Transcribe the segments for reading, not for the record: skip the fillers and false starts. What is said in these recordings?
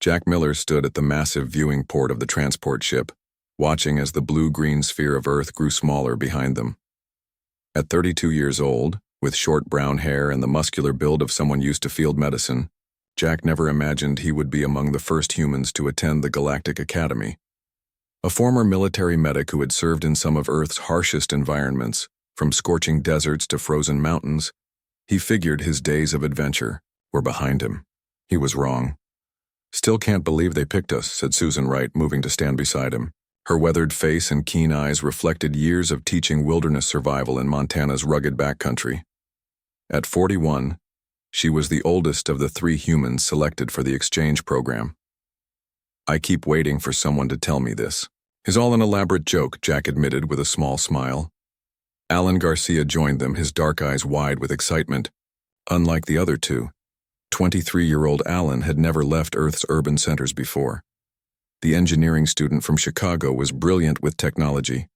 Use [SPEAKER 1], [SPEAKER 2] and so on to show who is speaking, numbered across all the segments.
[SPEAKER 1] Jack Miller stood at the massive viewing port of the transport ship, watching as the blue-green sphere of Earth grew smaller behind them. At 32 years old, with short brown hair and the muscular build of someone used to field medicine, Jack never imagined he would be among the first humans to attend the Galactic Academy. A former military medic who had served in some of Earth's harshest environments, from scorching deserts to frozen mountains, he figured his days of adventure were behind him. He was wrong. "Still can't believe they picked us," said Susan Wright, moving to stand beside him. Her weathered face and keen eyes reflected years of teaching wilderness survival in Montana's rugged backcountry. At 41, she was the oldest of the 3 humans selected for the exchange program. "I keep waiting for someone to tell me this." "It's all an elaborate joke," Jack admitted with a small smile. Alan Garcia joined them, his dark eyes wide with excitement. Unlike the other 2, 23-year-old Alan had never left Earth's urban centers before. The engineering student from Chicago was brilliant with technology,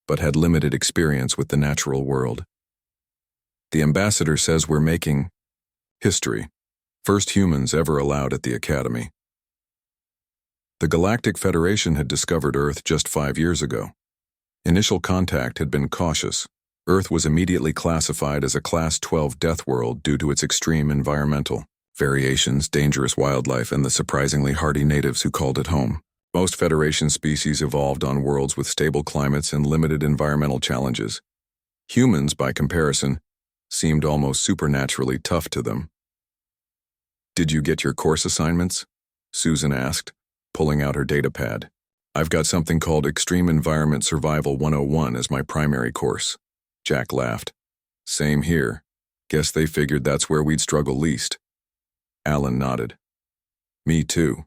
[SPEAKER 1] but had limited experience with the natural world. "The ambassador says we're making history. First humans ever allowed at the Academy." The Galactic Federation had discovered Earth just 5 years ago. Initial contact had been cautious. Earth was immediately classified as a Class 12 death world due to its extreme environmental variations, dangerous wildlife, and the surprisingly hardy natives who called it home. Most Federation species evolved on worlds with stable climates and limited environmental challenges. Humans, by comparison, seemed almost supernaturally tough to them. "Did you get your course assignments?" Susan asked, pulling out her datapad. "I've got something called Extreme Environment Survival 101 as my primary course." Jack laughed. "Same here. Guess they figured that's where we'd struggle least." Alan nodded. "Me too.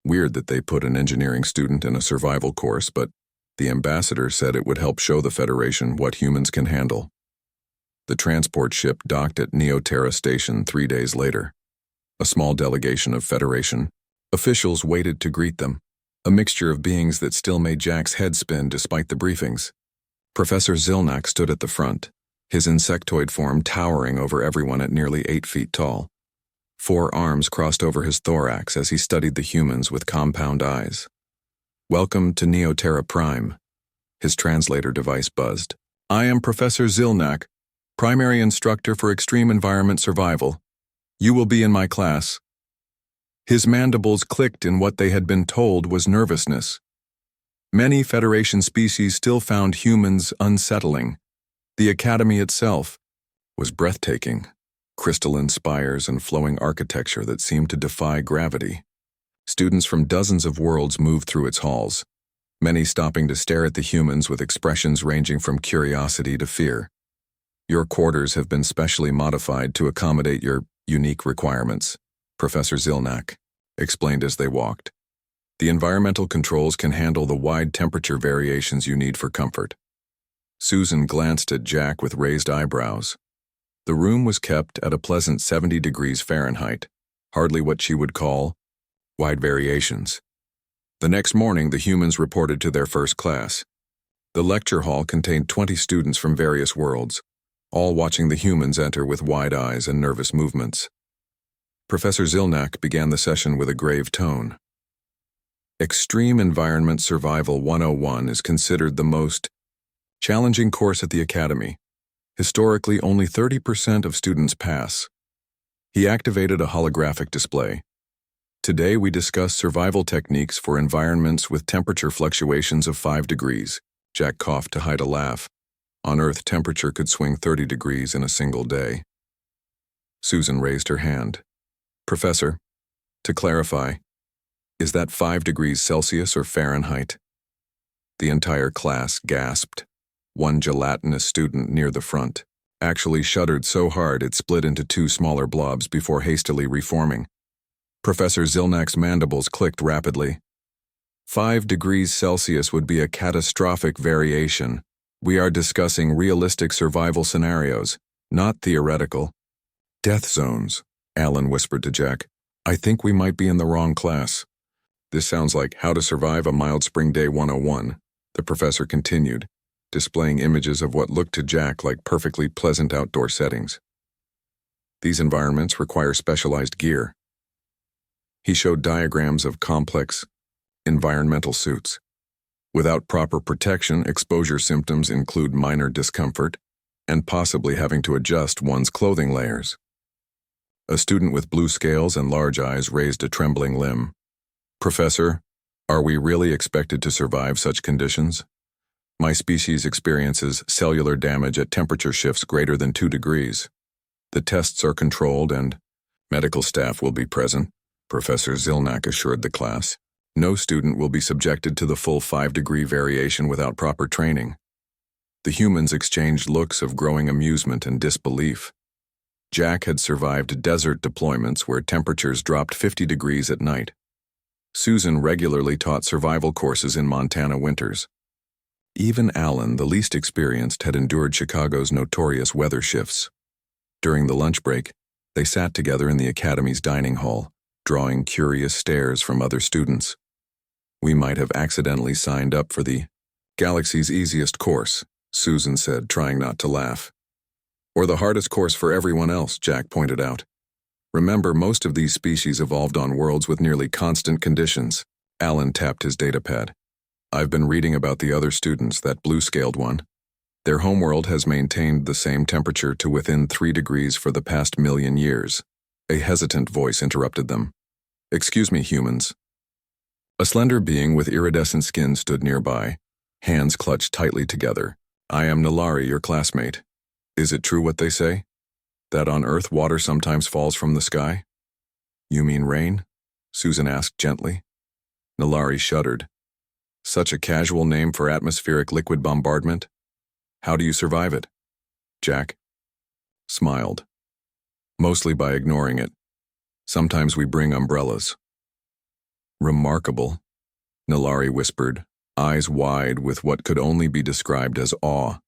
[SPEAKER 1] Weird that they put an engineering student in a survival course, but the ambassador said it would help show the Federation what humans can handle." The transport ship docked at Neoterra Station 3 days later. A small delegation of Federation officials waited to greet them, a mixture of beings that still made Jack's head spin despite the briefings. Professor Zilnak stood at the front, his insectoid form towering over everyone at nearly 8 feet tall. 4 arms crossed over his thorax as he studied the humans with compound eyes. "Welcome to Neoterra Prime," his translator device buzzed. "I am Professor Zilnak, primary instructor for extreme environment survival. You will be in my class." His mandibles clicked in what they had been told was nervousness. Many Federation species still found humans unsettling. The Academy itself was breathtaking. Crystalline spires and flowing architecture that seemed to defy gravity. Students from dozens of worlds moved through its halls, many stopping to stare at the humans with expressions ranging from curiosity to fear. "Your quarters have been specially modified to accommodate your unique requirements," Professor Zilnak explained as they walked. "The environmental controls can handle the wide temperature variations you need for comfort." Susan glanced at Jack with raised eyebrows. The room was kept at a pleasant 70 degrees Fahrenheit, hardly what she would call wide variations. The next morning, the humans reported to their first class. The lecture hall contained 20 students from various worlds, all watching the humans enter with wide eyes and nervous movements. Professor Zilnak began the session with a grave tone. "Extreme Environment Survival 101 is considered the most challenging course at the Academy. Historically, only 30% of students pass." He activated a holographic display. "Today we discuss survival techniques for environments with temperature fluctuations of 5 degrees. Jack coughed to hide a laugh. On Earth, temperature could swing 30 degrees in a single day. Susan raised her hand. "Professor, to clarify, is that 5 degrees Celsius or Fahrenheit?" The entire class gasped. One gelatinous student near the front actually shuddered so hard it split into 2 smaller blobs before hastily reforming. Professor Zilnak's mandibles clicked rapidly. 5 degrees Celsius would be a catastrophic variation. We are discussing realistic survival scenarios, not theoretical. "Death zones," Alan whispered to Jack. "I think we might be in the wrong class." "This sounds like How to Survive a Mild Spring Day 101, the professor continued, displaying images of what looked to Jack like perfectly pleasant outdoor settings. "These environments require specialized gear." He showed diagrams of complex environmental suits. Without proper protection, exposure symptoms include minor discomfort and possibly having to adjust one's clothing layers. A student with blue scales and large eyes raised a trembling limb. "Professor, are we really expected to survive such conditions? My species experiences cellular damage at temperature shifts greater than 2 degrees. The tests are controlled and medical staff will be present," Professor Zilnak assured the class. "No student will be subjected to the full 5-degree variation without proper training." The humans exchanged looks of growing amusement and disbelief. Jack had survived desert deployments where temperatures dropped 50 degrees at night. Susan regularly taught survival courses in Montana winters. Even Alan, the least experienced, had endured Chicago's notorious weather shifts. During the lunch break, they sat together in the academy's dining hall, drawing curious stares from other students. "We might have accidentally signed up for the galaxy's easiest course," Susan said, trying not to laugh. "Or the hardest course for everyone else," Jack pointed out. "Remember, most of these species evolved on worlds with nearly constant conditions." Alan tapped his datapad. "I've been reading about the other students, that blue-scaled one. Their homeworld has maintained the same temperature to within 3 degrees for the past million years." A hesitant voice interrupted them. "Excuse me, humans." A slender being with iridescent skin stood nearby, hands clutched tightly together. "I am Nalari, your classmate. Is it true what they say? That on Earth water sometimes falls from the sky?" "You mean rain?" Susan asked gently. Nalari shuddered. "Such a casual name for atmospheric liquid bombardment? How do you survive it?" Jack smiled. "Mostly by ignoring it. Sometimes we bring umbrellas." "Remarkable," Nalari whispered, eyes wide with what could only be described as awe.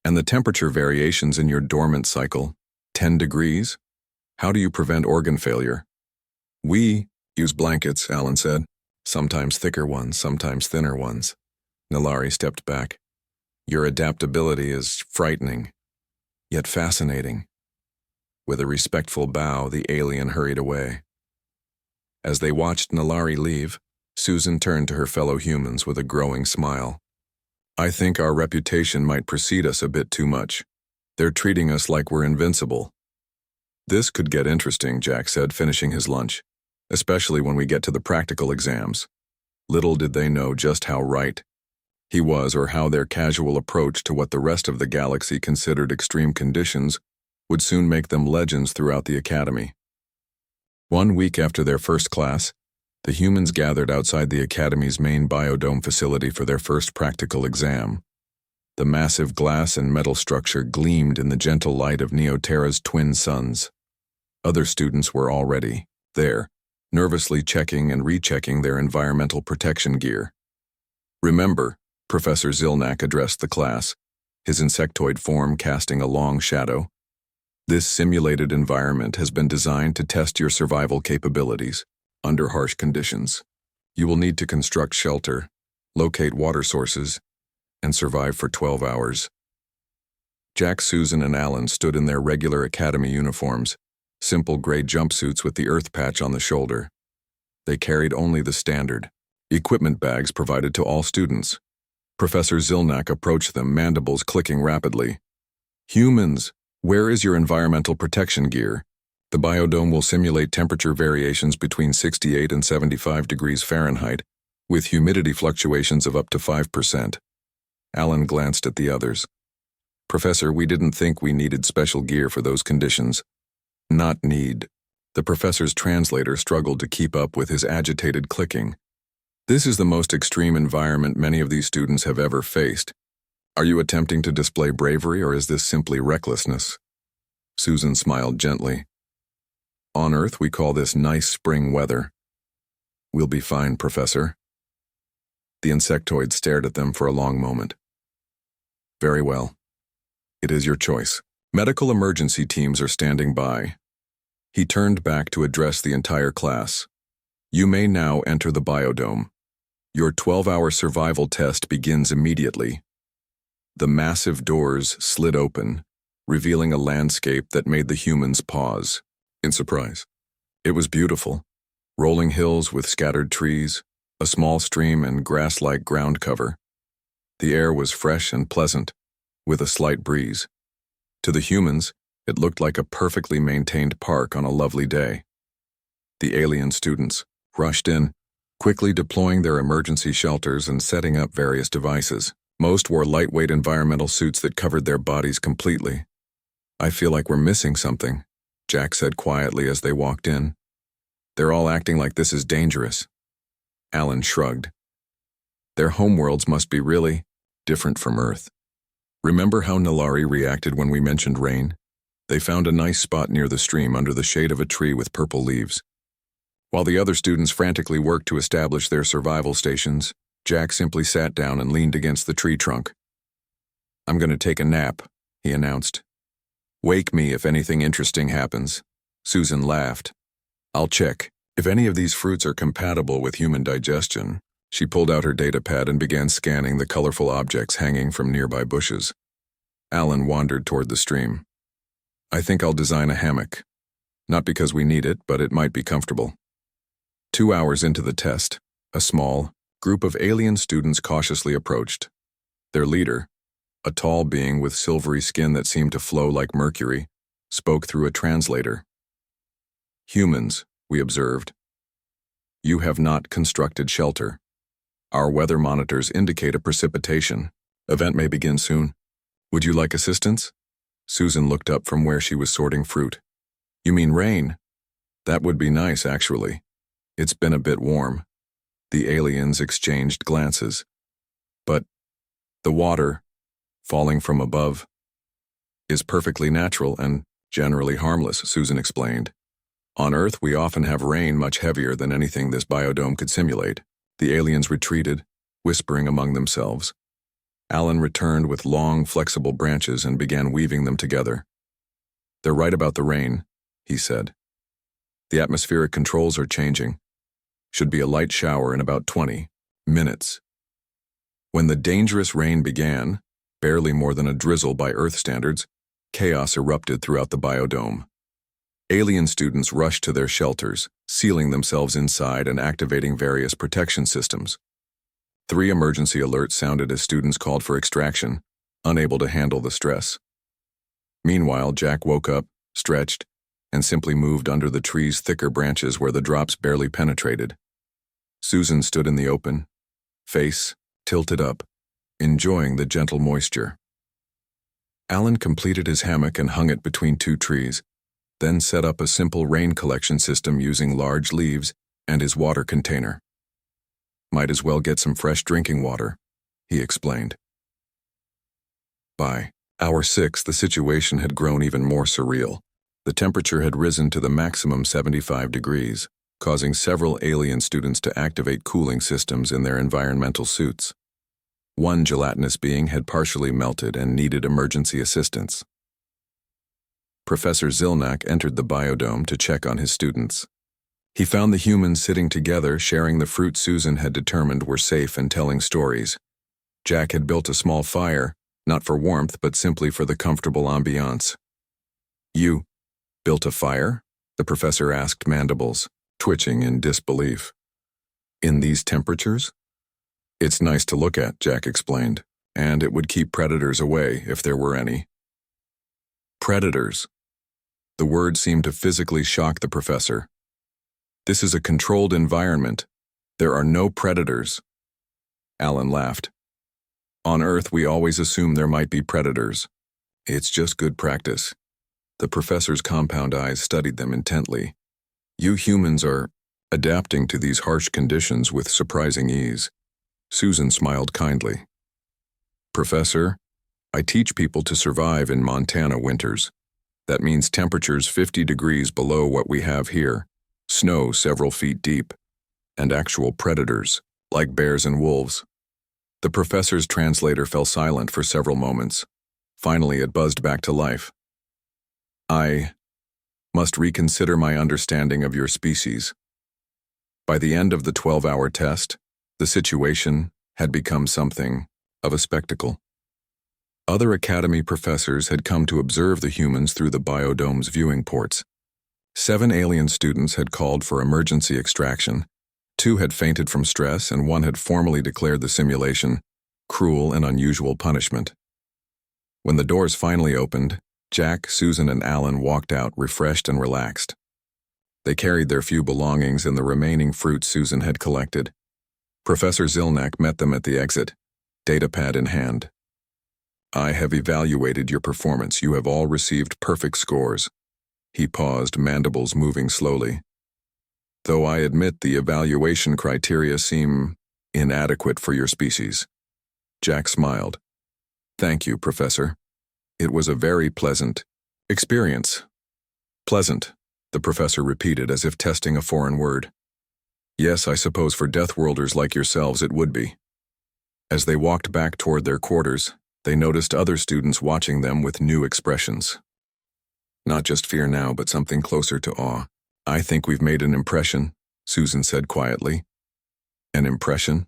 [SPEAKER 1] "And the temperature variations in your dormant cycle, 10 degrees? How do you prevent organ failure?" "We use blankets," Alan said. "Sometimes thicker ones, sometimes thinner ones." Nalari stepped back. "Your adaptability is frightening, yet fascinating." With a respectful bow, the alien hurried away. As they watched Nalari leave, Susan turned to her fellow humans with a growing smile. "I think our reputation might precede us a bit too much. They're treating us like we're invincible." "This could get interesting," Jack said, finishing his lunch, "especially when we get to the practical exams." Little did they know just how right he was, or how their casual approach to what the rest of the galaxy considered extreme conditions would soon make them legends throughout the academy. 1 week after their first class, the humans gathered outside the academy's main biodome facility for their first practical exam. The massive glass and metal structure gleamed in the gentle light of Neoterra's twin suns. Other students were already there, nervously checking and rechecking their environmental protection gear. "Remember," Professor Zilnak addressed the class, his insectoid form casting a long shadow, "this simulated environment has been designed to test your survival capabilities under harsh conditions. You will need to construct shelter, locate water sources, and survive for 12 hours." Jack, Susan, and Alan stood in their regular academy uniforms, simple gray jumpsuits with the earth patch on the shoulder. They carried only the standard equipment bags provided to all students. Professor Zilnak approached them, mandibles clicking rapidly. "Humans, where is your environmental protection gear? The biodome will simulate temperature variations between 68 and 75 degrees Fahrenheit, with humidity fluctuations of up to 5%. Alan glanced at the others. "Professor, we didn't think we needed special gear for those conditions." "Not need." The professor's translator struggled to keep up with his agitated clicking. "This is the most extreme environment many of these students have ever faced. Are you attempting to display bravery, or is this simply recklessness?" Susan smiled gently. "On Earth, we call this nice spring weather." "We'll be fine, Professor." The insectoid stared at them for a long moment. "Very well. It is your choice. Medical emergency teams are standing by." He turned back to address the entire class. "You may now enter the biodome. Your 12-hour survival test begins immediately." The massive doors slid open, revealing a landscape that made the humans pause in surprise. It was beautiful. Rolling hills with scattered trees, a small stream and grass-like ground cover. The air was fresh and pleasant, with a slight breeze. To the humans, it looked like a perfectly maintained park on a lovely day. The alien students rushed in, quickly deploying their emergency shelters and setting up various devices. Most wore lightweight environmental suits that covered their bodies completely. "I feel like we're missing something," Jack said quietly as they walked in. "They're all acting like this is dangerous." Alan shrugged. "Their homeworlds must be really different from Earth. Remember how Nalari reacted when we mentioned rain? They found a nice spot near the stream under the shade of a tree with purple leaves. While the other students frantically worked to establish their survival stations, Jack simply sat down and leaned against the tree trunk. "I'm going to take a nap," he announced. "Wake me if anything interesting happens." Susan laughed. "I'll check. If any of these fruits are compatible with human digestion." She pulled out her datapad and began scanning the colorful objects hanging from nearby bushes. Alan wandered toward the stream. "I think I'll design a hammock. Not because we need it, but it might be comfortable." 2 hours into the test, a small group of alien students cautiously approached. Their leader, a tall being with silvery skin that seemed to flow like mercury, spoke through a translator. "Humans," we observed. "You have not constructed shelter. Our weather monitors indicate a precipitation. Event may begin soon. Would you like assistance?" Susan looked up from where she was sorting fruit. "You mean rain? That would be nice, actually. It's been a bit warm." The aliens exchanged glances. "But the water, falling from above, is perfectly natural and generally harmless," Susan explained. "On Earth, we often have rain much heavier than anything this biodome could simulate." The aliens retreated, whispering among themselves. Alan returned with long, flexible branches and began weaving them together. "They're right about the rain," he said. "The atmospheric controls are changing. Should be a light shower in about 20 minutes." When the dangerous rain began, barely more than a drizzle by Earth standards, chaos erupted throughout the biodome. Alien students rushed to their shelters, sealing themselves inside and activating various protection systems. 3 emergency alerts sounded as students called for extraction, unable to handle the stress. Meanwhile, Jack woke up, stretched, and simply moved under the tree's thicker branches where the drops barely penetrated. Susan stood in the open, face tilted up, enjoying the gentle moisture. Alan completed his hammock and hung it between 2 trees, then set up a simple rain collection system using large leaves and his water container. "Might as well get some fresh drinking water," he explained. By hour 6, the situation had grown even more surreal. The temperature had risen to the maximum 75 degrees, causing several alien students to activate cooling systems in their environmental suits. One gelatinous being had partially melted and needed emergency assistance. Professor Zilnak entered the biodome to check on his students. He found the humans sitting together, sharing the fruit Susan had determined were safe and telling stories. Jack had built a small fire, not for warmth but simply for the comfortable ambiance. "You built a fire?" the professor asked, mandibles twitching in disbelief. "In these temperatures?" "It's nice to look at," Jack explained, "and it would keep predators away if there were any." Predators. The word seemed to physically shock the professor. "This is a controlled environment. There are no predators." Alan laughed. "On Earth, we always assume there might be predators. It's just good practice." The professor's compound eyes studied them intently. "You humans are adapting to these harsh conditions with surprising ease." Susan smiled kindly. "Professor, I teach people to survive in Montana winters. That means temperatures 50 degrees below what we have here, snow several feet deep, and actual predators, like bears and wolves." The professor's translator fell silent for several moments. Finally, it buzzed back to life. "I must reconsider my understanding of your species." By the end of the 12-hour test, the situation had become something of a spectacle. Other academy professors had come to observe the humans through the biodome's viewing ports. 7 alien students had called for emergency extraction. 2 had fainted from stress, and 1 had formally declared the simulation cruel and unusual punishment. When the doors finally opened, Jack, Susan, and Alan walked out refreshed and relaxed. They carried their few belongings and the remaining fruit Susan had collected. Professor Zilnak met them at the exit, datapad in hand. "I have evaluated your performance. You have all received perfect scores." He paused, mandibles moving slowly. "Though I admit the evaluation criteria seem inadequate for your species." Jack smiled. "Thank you, Professor. It was a very pleasant experience." "Pleasant," the professor repeated as if testing a foreign word. "Yes, I suppose for Deathworlders like yourselves it would be." As they walked back toward their quarters, they noticed other students watching them with new expressions. Not just fear now, but something closer to awe. "I think we've made an impression," Susan said quietly. "An impression?"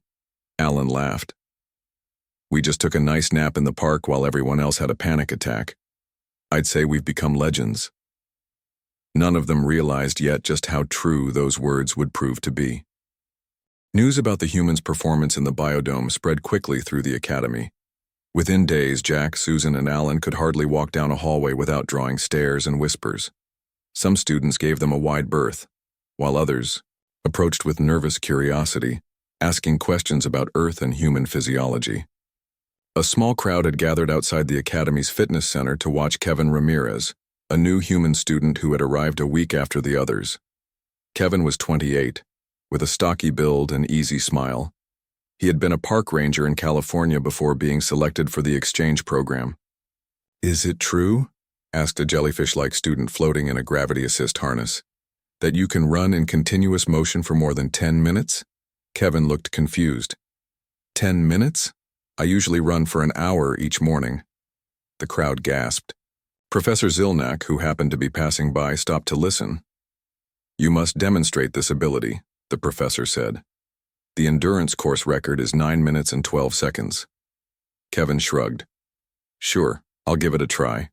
[SPEAKER 1] Alan laughed. "We just took a nice nap in the park while everyone else had a panic attack. I'd say we've become legends." None of them realized yet just how true those words would prove to be. News about the humans' performance in the biodome spread quickly through the academy. Within days, Jack, Susan, and Alan could hardly walk down a hallway without drawing stares and whispers. Some students gave them a wide berth, while others approached with nervous curiosity, asking questions about Earth and human physiology. A small crowd had gathered outside the academy's fitness center to watch Kevin Ramirez, a new human student who had arrived a week after the others. Kevin was 28, with a stocky build and easy smile. He had been a park ranger in California before being selected for the exchange program. "Is it true?" asked a jellyfish-like student floating in a gravity assist harness. "That you can run in continuous motion for more than 10 minutes? Kevin looked confused. 10 minutes? I usually run for an hour each morning." The crowd gasped. Professor Zilnak, who happened to be passing by, stopped to listen. "You must demonstrate this ability," the professor said. "The endurance course record is 9 minutes and 12 seconds. Kevin shrugged. "Sure, I'll give it a try."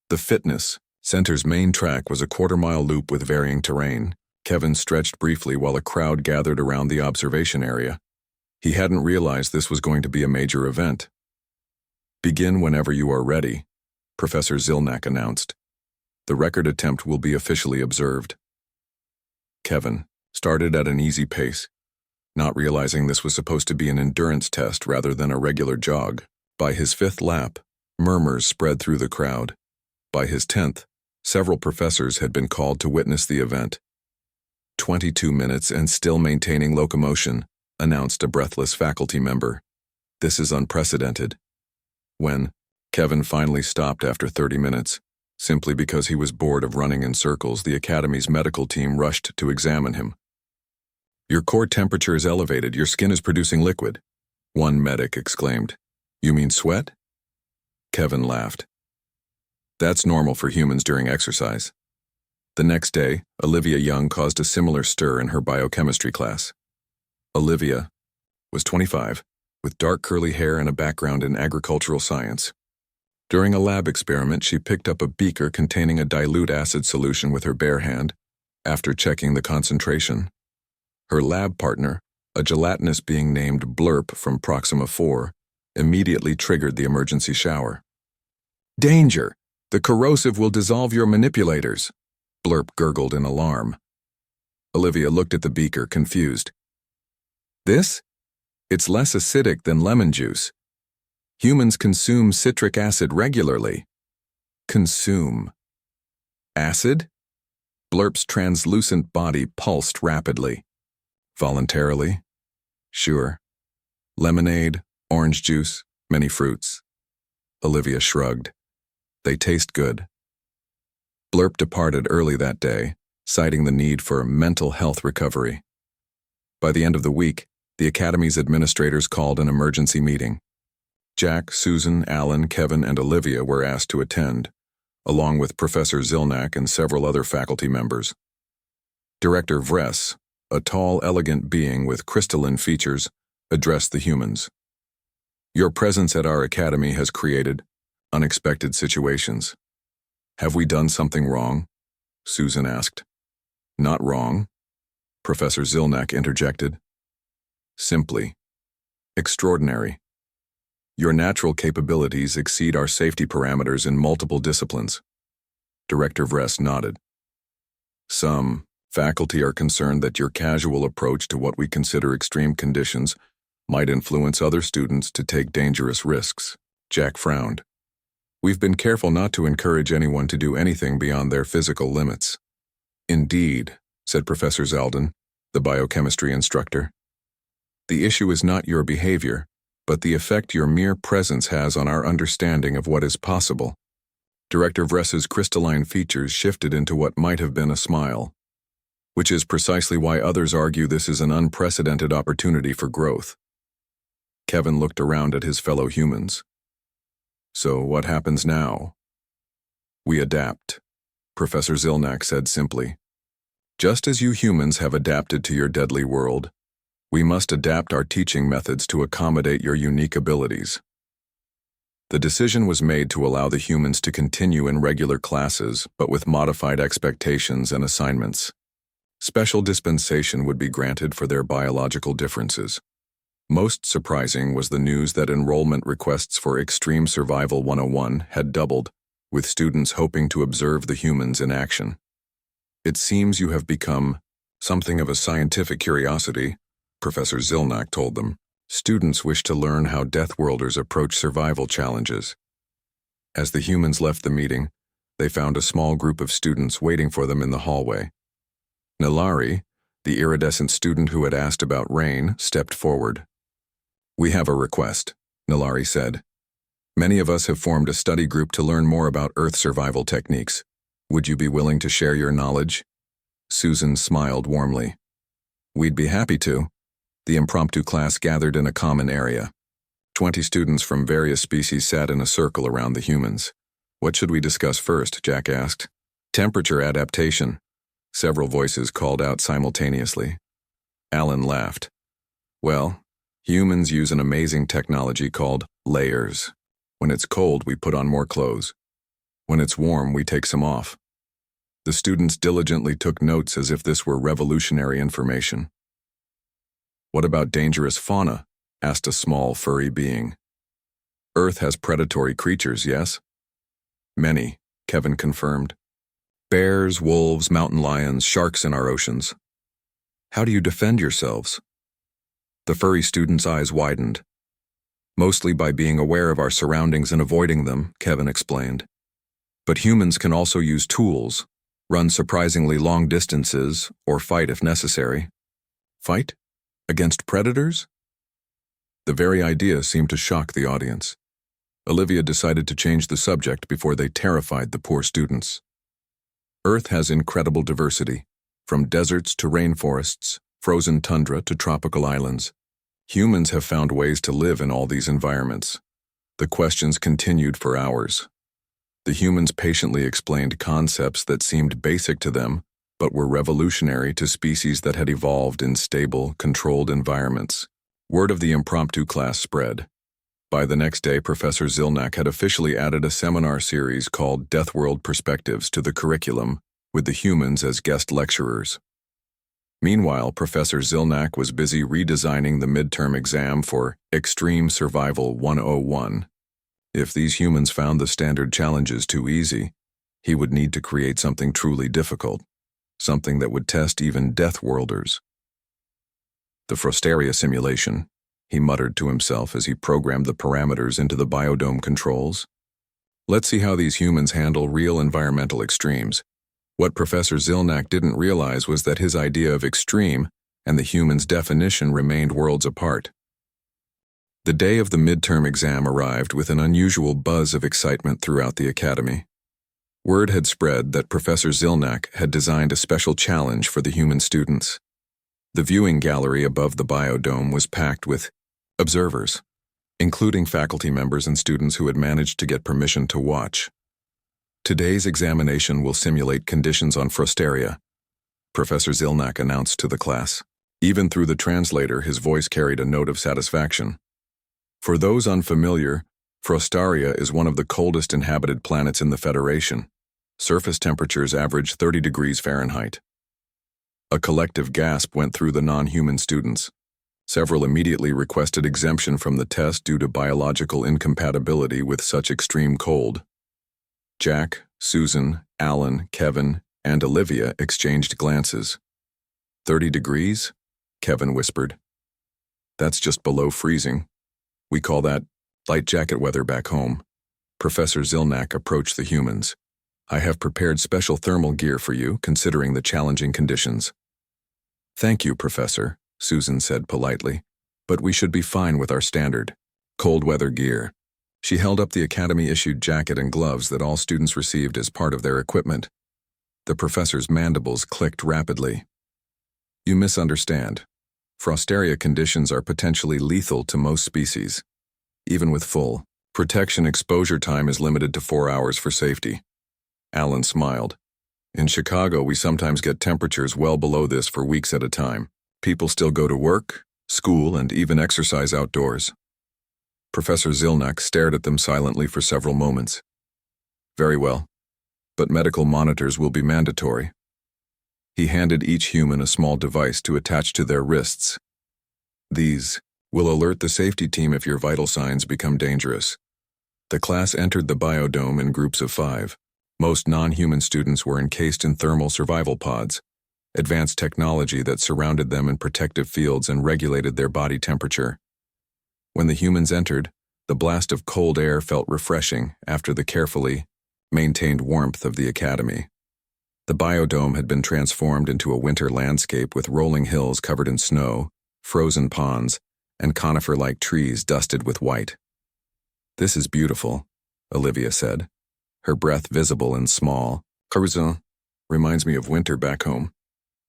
[SPEAKER 1] The fitness center's main track was a quarter-mile loop with varying terrain. Kevin stretched briefly while a crowd gathered around the observation area. He hadn't realized this was going to be a major event. "Begin whenever you are ready," Professor Zilnak announced. "The record attempt will be officially observed." Kevin started at an easy pace, not realizing this was supposed to be an endurance test rather than a regular jog. By his 5th lap, murmurs spread through the crowd. By his 10th, several professors had been called to witness the event. 22 minutes and still maintaining locomotion, announced a breathless faculty member. "This is unprecedented." When Kevin finally stopped after 30 minutes, simply because he was bored of running in circles, the academy's medical team rushed to examine him. "Your core temperature is elevated. Your skin is producing liquid," one medic exclaimed. "You mean sweat?" Kevin laughed. "That's normal for humans during exercise." The next day, Olivia Young caused a similar stir in her biochemistry class. Olivia was 25, with dark curly hair and a background in agricultural science. During a lab experiment, she picked up a beaker containing a dilute acid solution with her bare hand. After checking the concentration, her lab partner, a gelatinous being named Blurp from Proxima 4, immediately triggered the emergency shower. "Danger! The corrosive will dissolve your manipulators," Blurp gurgled in alarm. Olivia looked at the beaker, confused. "This? It's less acidic than lemon juice. Humans consume citric acid regularly." "Consume acid?" Blurp's translucent body pulsed rapidly. "Voluntarily?" "Sure. Lemonade, orange juice, many fruits." Olivia shrugged. "They taste good." Blurp departed early that day, citing the need for mental health recovery. By the end of the week, the Academy's administrators called an emergency meeting. Jack, Susan, Alan, Kevin, and Olivia were asked to attend, along with Professor Zilnak and several other faculty members. Director Vress, a tall, elegant being with crystalline features, addressed the humans. "Your presence at our academy has created unexpected situations. Have we done something wrong? Susan asked. Not wrong, Professor Zilnak interjected. Simply extraordinary. Your natural capabilities exceed our safety parameters in multiple disciplines. Director Vress nodded. Some faculty are concerned that your casual approach to what we consider extreme conditions might influence other students to take dangerous risks. Jack frowned. We've been careful not to encourage anyone to do anything beyond their physical limits. Indeed, said Professor Zalden, the biochemistry instructor. The issue is not your behavior, but the effect your mere presence has on our understanding of what is possible. Director Vress's crystalline features shifted into what might have been a smile, which is precisely why others argue this is an unprecedented opportunity for growth. Kevin looked around at his fellow humans. So what happens now? We adapt, Professor Zilnak said simply. Just as you humans have adapted to your deadly world, we must adapt our teaching methods to accommodate your unique abilities. The decision was made to allow the humans to continue in regular classes, but with modified expectations and assignments. Special dispensation would be granted for their biological differences. Most surprising was the news that enrollment requests for Extreme Survival 101 had doubled, with students hoping to observe the humans in action. It seems you have become something of a scientific curiosity, Professor Zilnak told them. Students wish to learn how Deathworlders approach survival challenges. As the humans left the meeting, they found a small group of students waiting for them in the hallway. Nilari, the iridescent student who had asked about rain, stepped forward. We have a request, Nilari said. Many of us have formed a study group to learn more about Earth survival techniques. Would you be willing to share your knowledge? Susan smiled warmly. We'd be happy to. The impromptu class gathered in a common area. 20 students from various species sat in a circle around the humans. What should we discuss first? Jack asked. Temperature adaptation. Several voices called out simultaneously. Alan laughed. Well, humans use an amazing technology called layers. When it's cold, we put on more clothes. When it's warm, we take some off. The students diligently took notes as if this were revolutionary information. What about dangerous fauna? Asked a small, furry being. Earth has predatory creatures, yes? Many, Kevin confirmed. Bears, wolves, mountain lions, sharks in our oceans. How do you defend yourselves? The furry student's eyes widened. Mostly by being aware of our surroundings and avoiding them, Kevin explained. But humans can also use tools, run surprisingly long distances, or fight if necessary. Fight? Against predators? The very idea seemed to shock the audience. Olivia decided to change the subject before they terrified the poor students. Earth has incredible diversity, from deserts to rainforests, frozen tundra to tropical islands. Humans have found ways to live in all these environments. The questions continued for hours. The humans patiently explained concepts that seemed basic to them, but were revolutionary to species that had evolved in stable, controlled environments. Word of the impromptu class spread. By the next day, Professor Zilnak had officially added a seminar series called Deathworld Perspectives to the curriculum, with the humans as guest lecturers. Meanwhile, Professor Zilnak was busy redesigning the midterm exam for Extreme Survival 101. If these humans found the standard challenges too easy, he would need to create something truly difficult. Something that would test even Deathworlders. The Frosteria simulation, he muttered to himself as he programmed the parameters into the biodome controls. Let's see how these humans handle real environmental extremes. What Professor Zilnak didn't realize was that his idea of extreme and the human's definition remained worlds apart. The day of the midterm exam arrived with an unusual buzz of excitement throughout the academy. Word had spread that Professor Zilnak had designed a special challenge for the human students. The viewing gallery above the biodome was packed with observers, including faculty members and students who had managed to get permission to watch. Today's examination will simulate conditions on Frosteria, Professor Zilnak announced to the class. Even through the translator, his voice carried a note of satisfaction. For those unfamiliar, Frosteria is one of the coldest inhabited planets in the Federation. Surface temperatures average 30 degrees Fahrenheit. A collective gasp went through the non-human students. Several immediately requested exemption from the test due to biological incompatibility with such extreme cold. Jack, Susan, Alan, Kevin, and Olivia exchanged glances. 30 degrees? Kevin whispered. That's just below freezing. We call that light jacket weather back home. Professor Zilnak approached the humans. I have prepared special thermal gear for you, considering the challenging conditions. Thank you, Professor, Susan said politely, but we should be fine with our standard cold weather gear. She held up the Academy-issued jacket and gloves that all students received as part of their equipment. The professor's mandibles clicked rapidly. You misunderstand. Frosteria conditions are potentially lethal to most species. Even with full protection, exposure time is limited to 4 hours for safety. Alan smiled. In Chicago, we sometimes get temperatures well below this for weeks at a time. People still go to work, school, and even exercise outdoors. Professor Zilnak stared at them silently for several moments. Very well, but medical monitors will be mandatory. He handed each human a small device to attach to their wrists. These will alert the safety team if your vital signs become dangerous. The class entered the biodome in groups of 5. Most non-human students were encased in thermal survival pods, advanced technology that surrounded them in protective fields and regulated their body temperature. When the humans entered, the blast of cold air felt refreshing after the carefully maintained warmth of the academy. The biodome had been transformed into a winter landscape with rolling hills covered in snow, frozen ponds, and conifer-like trees dusted with white. This is beautiful, Olivia said, her breath visible and small. Horizon reminds me of winter back home.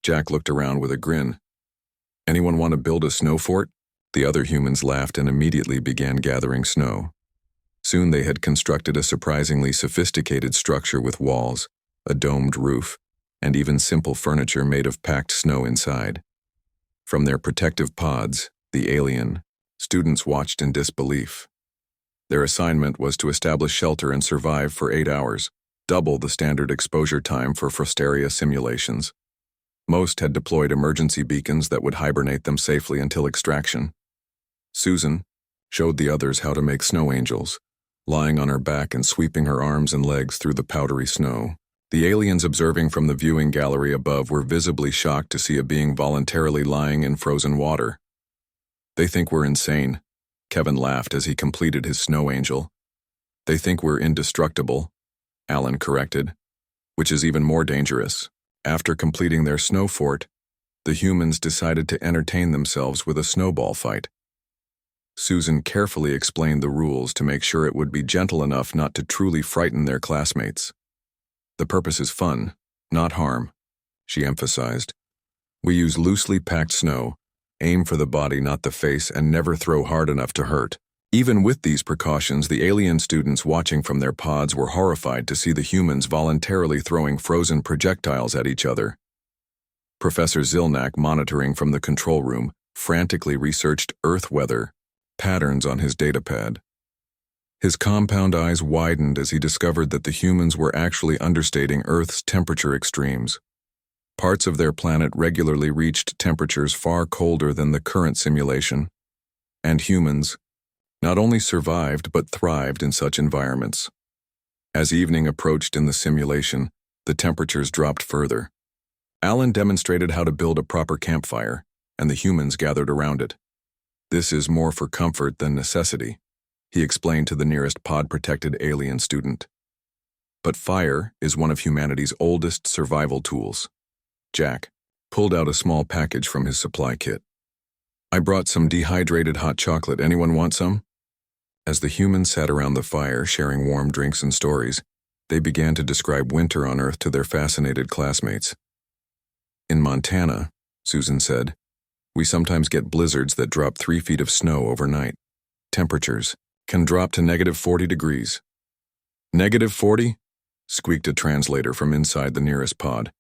[SPEAKER 1] Jack looked around with a grin. Anyone want to build a snow fort? The other humans laughed and immediately began gathering snow. Soon they had constructed a surprisingly sophisticated structure with walls, a domed roof, and even simple furniture made of packed snow inside. From their protective pods, the alien students watched in disbelief. Their assignment was to establish shelter and survive for 8 hours, double the standard exposure time for Frosteria simulations. Most had deployed emergency beacons that would hibernate them safely until extraction. Susan showed the others how to make snow angels, lying on her back and sweeping her arms and legs through the powdery snow. The aliens observing from the viewing gallery above were visibly shocked to see a being voluntarily lying in frozen water. They think we're insane. Kevin laughed as he completed his snow angel. They think we're indestructible, Alan corrected, which is even more dangerous. After completing their snow fort, the humans decided to entertain themselves with a snowball fight. Susan carefully explained the rules to make sure it would be gentle enough not to truly frighten their classmates. The purpose is fun, not harm, she emphasized. We use loosely packed snow, aim for the body, not the face, and never throw hard enough to hurt. Even with these precautions, the alien students watching from their pods were horrified to see the humans voluntarily throwing frozen projectiles at each other. Professor Zilnak, monitoring from the control room, frantically researched Earth weather patterns on his datapad. His compound eyes widened as he discovered that the humans were actually understating Earth's temperature extremes. Parts of their planet regularly reached temperatures far colder than the current simulation, and humans not only survived but thrived in such environments. As evening approached in the simulation, the temperatures dropped further. Alan demonstrated how to build a proper campfire, and the humans gathered around it. This is more for comfort than necessity, he explained to the nearest pod-protected alien student. But fire is one of humanity's oldest survival tools. Jack pulled out a small package from his supply kit. I brought some dehydrated hot chocolate. Anyone want some? As the humans sat around the fire sharing warm drinks and stories, they began to describe winter on Earth to their fascinated classmates. In Montana, Susan said, we sometimes get blizzards that drop 3 feet of snow overnight. Temperatures can drop to -40 degrees. -40? Squeaked a translator from inside the nearest pod.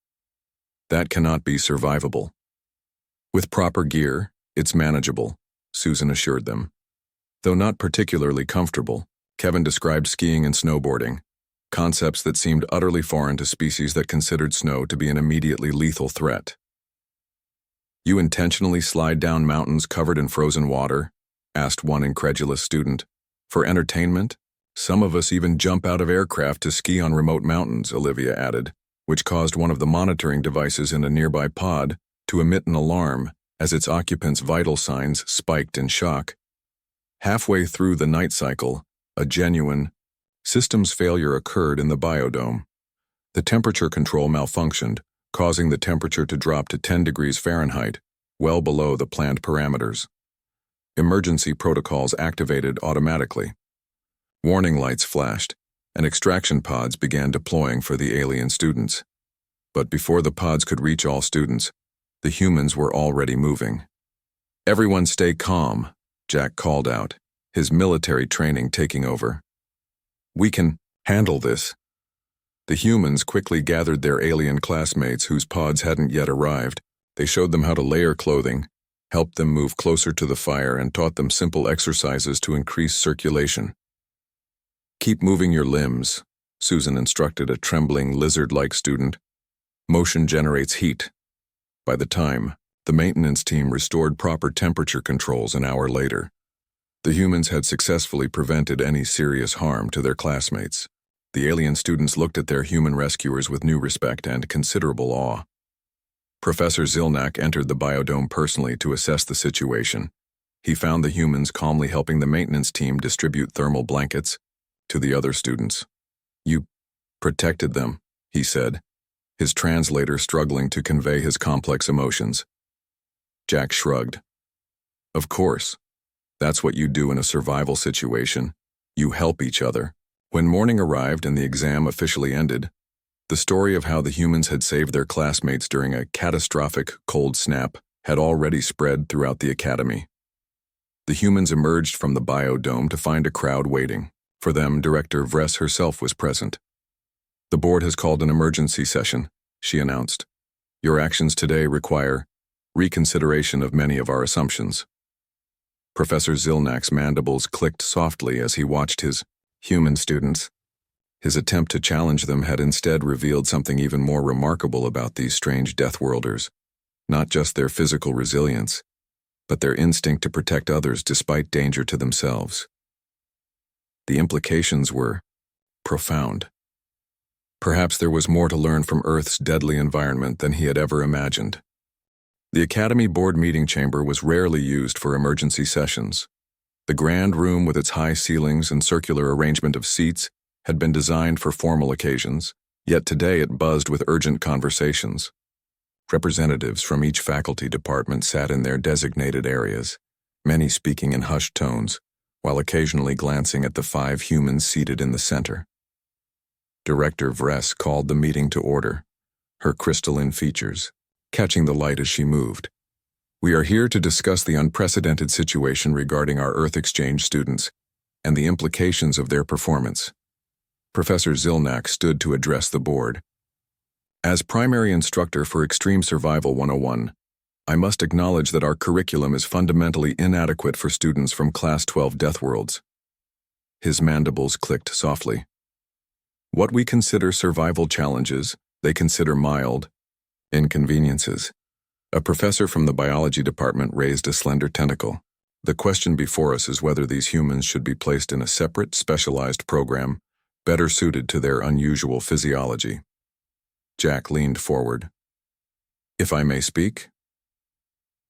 [SPEAKER 1] That cannot be survivable. With proper gear, it's manageable, Susan assured them. Though not particularly comfortable, Kevin described skiing and snowboarding. concepts that seemed utterly foreign to species that considered snow to be an immediately lethal threat. "You intentionally slide down mountains covered in frozen water?" asked one incredulous student. "For entertainment? Some of us even jump out of aircraft to ski on remote mountains," Olivia added, which caused one of the monitoring devices in a nearby pod to emit an alarm as its occupants' vital signs spiked in shock. Halfway through the night cycle, a genuine systems failure occurred in the biodome. The temperature control malfunctioned, causing the temperature to drop to 10 degrees Fahrenheit, well below the planned parameters. Emergency protocols activated automatically. Warning lights flashed, and extraction pods began deploying for the alien students. But before the pods could reach all students, the humans were already moving. "Everyone stay calm," Jack called out, his military training taking over. "We can handle this." The humans quickly gathered their alien classmates whose pods hadn't yet arrived. They showed them how to layer clothing, helped them move closer to the fire, and taught them simple exercises to increase circulation. "Keep moving your limbs," Susan instructed a trembling lizard-like student. "Motion generates heat." By the time, the maintenance team restored proper temperature controls an hour later. The humans had successfully prevented any serious harm to their classmates. The alien students looked at their human rescuers with new respect and considerable awe. Professor Zilnak entered the biodome personally to assess the situation. He found the humans calmly helping the maintenance team distribute thermal blankets to the other students. "You protected them," he said, his translator struggling to convey his complex emotions. Jack shrugged. "Of course. That's what you do in a survival situation. You help each other." When morning arrived and the exam officially ended, the story of how the humans had saved their classmates during a catastrophic cold snap had already spread throughout the academy. The humans emerged from the biodome to find a crowd waiting. For them, Director Vress herself was present. "The board has called an emergency session," she announced. "Your actions today require reconsideration of many of our assumptions." Professor Zilnak's mandibles clicked softly as he watched his human students. His attempt to challenge them had instead revealed something even more remarkable about these strange Deathworlders. Not just their physical resilience, but their instinct to protect others despite danger to themselves. The implications were profound. Perhaps there was more to learn from Earth's deadly environment than he had ever imagined. The Academy Board meeting chamber was rarely used for emergency sessions. The grand room with its high ceilings and circular arrangement of seats had been designed for formal occasions, yet today it buzzed with urgent conversations. Representatives from each faculty department sat in their designated areas, many speaking in hushed tones, while occasionally glancing at the 5 humans seated in the center. Director Vress called the meeting to order, her crystalline features catching the light as she moved. "We are here to discuss the unprecedented situation regarding our Earth exchange students and the implications of their performance." Professor Zilnak stood to address the board. "As primary instructor for Extreme Survival 101, I must acknowledge that our curriculum is fundamentally inadequate for students from Class 12 Deathworlds." His mandibles clicked softly. "What we consider survival challenges, they consider mild inconveniences." A professor from the biology department raised a slender tentacle. "The question before us is whether these humans should be placed in a separate, specialized program, better suited to their unusual physiology." Jack leaned forward. "If I may speak?"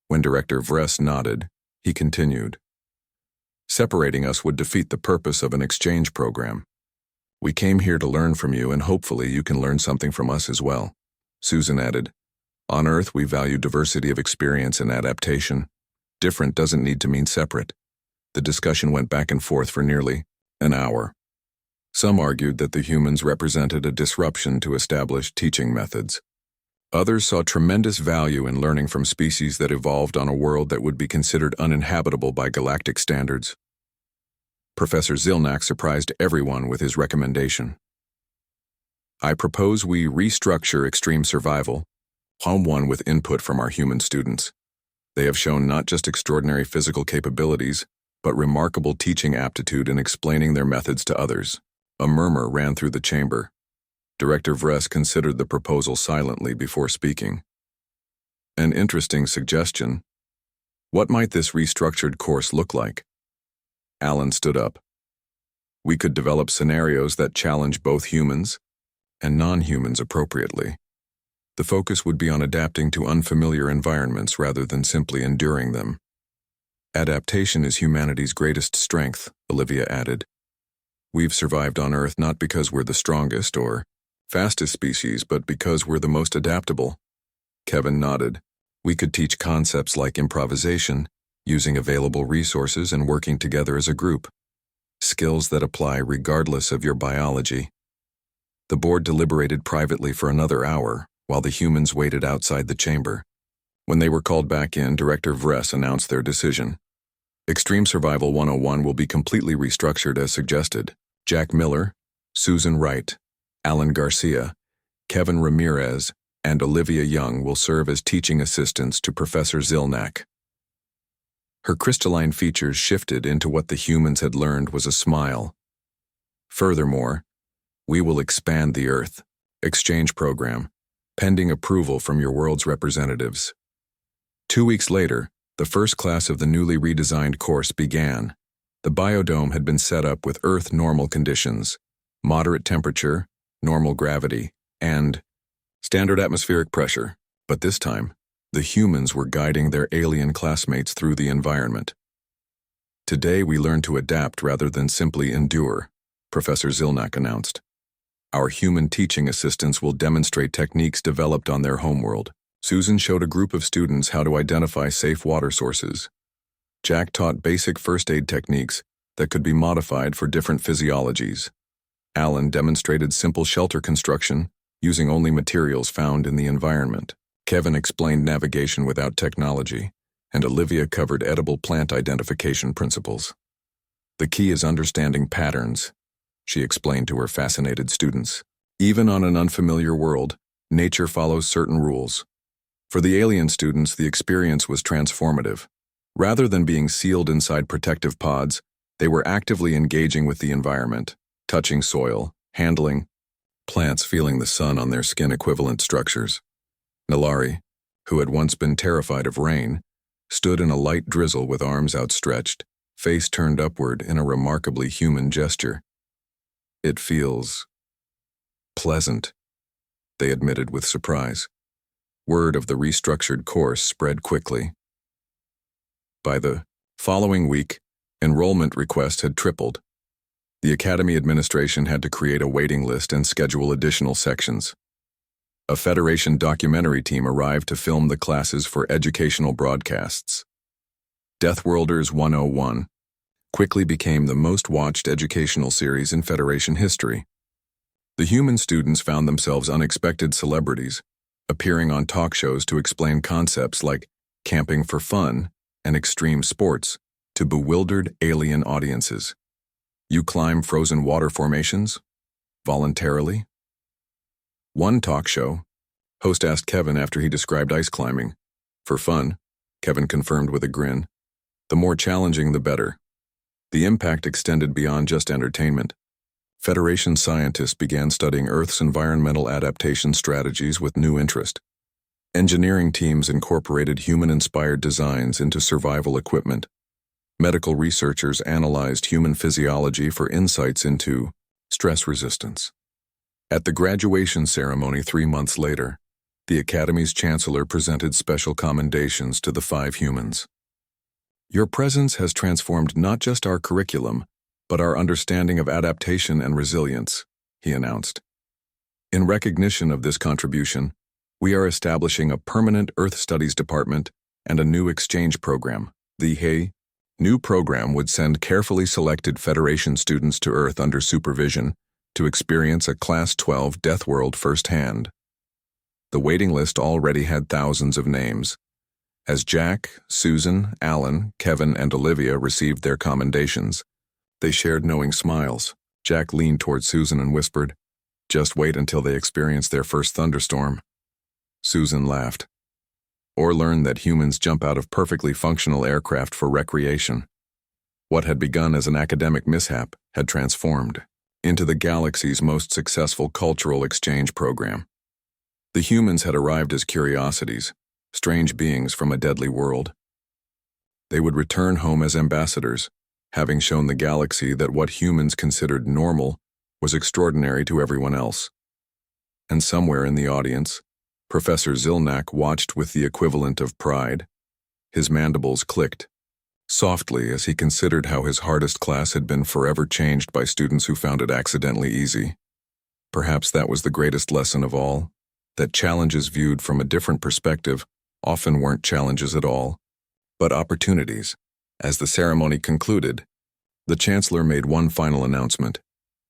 [SPEAKER 1] When Director Vress nodded, he continued. "Separating us would defeat the purpose of an exchange program. We came here to learn from you, and hopefully you can learn something from us as well." Susan added, "On Earth, we value diversity of experience and adaptation. Different doesn't need to mean separate." The discussion went back and forth for nearly an hour. Some argued that the humans represented a disruption to established teaching methods. Others saw tremendous value in learning from species that evolved on a world that would be considered uninhabitable by galactic standards. Professor Zilnak surprised everyone with his recommendation. "I propose we restructure Extreme Survival, Home 1 with input from our human students. They have shown not just extraordinary physical capabilities, but remarkable teaching aptitude in explaining their methods to others." A murmur ran through the chamber. Director Vress considered the proposal silently before speaking. An interesting suggestion. What might this restructured course look like? Alan stood up. We could develop scenarios that challenge both humans and non-humans appropriately. The focus would be on adapting to unfamiliar environments rather than simply enduring them. Adaptation is humanity's greatest strength, Olivia added. We've survived on Earth not because we're the strongest or fastest species, but because we're the most adaptable. Kevin nodded. We could teach concepts like improvisation, using available resources and working together as a group. Skills that apply regardless of your biology. The board deliberated privately for another hour, while the humans waited outside the chamber. When they were called back in, Director Vress announced their decision. Extreme Survival 101 will be completely restructured as suggested. Jack Miller, Susan Wright, Alan Garcia, Kevin Ramirez, and Olivia Young will serve as teaching assistants to Professor Zilnak. Her crystalline features shifted into what the humans had learned was a smile. Furthermore, we will expand the Earth exchange program, pending approval from your world's representatives. 2 weeks later, the first class of the newly redesigned course began. The biodome had been set up with Earth normal conditions, moderate temperature, normal gravity, and standard atmospheric pressure, but this time, the humans were guiding their alien classmates through the environment. Today we learn to adapt rather than simply endure, Professor Zilnak announced. Our human teaching assistants will demonstrate techniques developed on their homeworld. Susan showed a group of students how to identify safe water sources. Jack taught basic first aid techniques that could be modified for different physiologies. Alan demonstrated simple shelter construction using only materials found in the environment. Kevin explained navigation without technology, and Olivia covered edible plant identification principles. The key is understanding patterns, she explained to her fascinated students. Even on an unfamiliar world, nature follows certain rules. For the alien students, the experience was transformative. Rather than being sealed inside protective pods, they were actively engaging with the environment, touching soil, handling plants, feeling the sun on their skin-equivalent structures. Nilari, who had once been terrified of rain, stood in a light drizzle with arms outstretched, face turned upward in a remarkably human gesture. It feels pleasant, they admitted with surprise. Word of the restructured course spread quickly. By the following week, enrollment requests had tripled. The Academy administration had to create a waiting list and schedule additional sections. A Federation documentary team arrived to film the classes for educational broadcasts. Deathworlders 101 quickly became the most watched educational series in Federation history. The human students found themselves unexpected celebrities, appearing on talk shows to explain concepts like camping for fun and extreme sports to bewildered alien audiences. You climb frozen water formations? Voluntarily? One talk show, host asked Kevin after he described ice climbing. For fun, Kevin confirmed with a grin. The more challenging, the better. The impact extended beyond just entertainment. Federation scientists began studying Earth's environmental adaptation strategies with new interest. Engineering teams incorporated human-inspired designs into survival equipment. Medical researchers analyzed human physiology for insights into stress resistance. At the graduation ceremony 3 months later, the Academy's chancellor presented special commendations to the 5 humans. Your presence has transformed not just our curriculum, but our understanding of adaptation and resilience, he announced. In recognition of this contribution, we are establishing a permanent Earth Studies department and a new exchange program. The new program would send carefully selected Federation students to Earth under supervision to experience a Class 12 death world firsthand. The waiting list already had thousands of names. As Jack, Susan, Alan, Kevin, and Olivia received their commendations, they shared knowing smiles. Jack leaned toward Susan and whispered, "Just wait until they experience their first thunderstorm." Susan laughed. Or learn that humans jump out of perfectly functional aircraft for recreation. What had begun as an academic mishap had transformed into the galaxy's most successful cultural exchange program. The humans had arrived as curiosities, strange beings from a deadly world. They would return home as ambassadors, having shown the galaxy that what humans considered normal was extraordinary to everyone else. And somewhere in the audience, Professor Zilnak watched with the equivalent of pride. His mandibles clicked softly as he considered how his hardest class had been forever changed by students who found it accidentally easy. Perhaps that was the greatest lesson of all, that challenges viewed from a different perspective often weren't challenges at all, but opportunities. As the ceremony concluded, the Chancellor made one final announcement.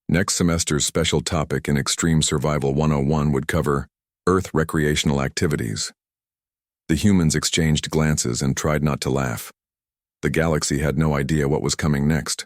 [SPEAKER 1] Next semester's special topic in Extreme Survival 101 would cover Earth recreational activities. The humans exchanged glances and tried not to laugh. The galaxy had no idea what was coming next.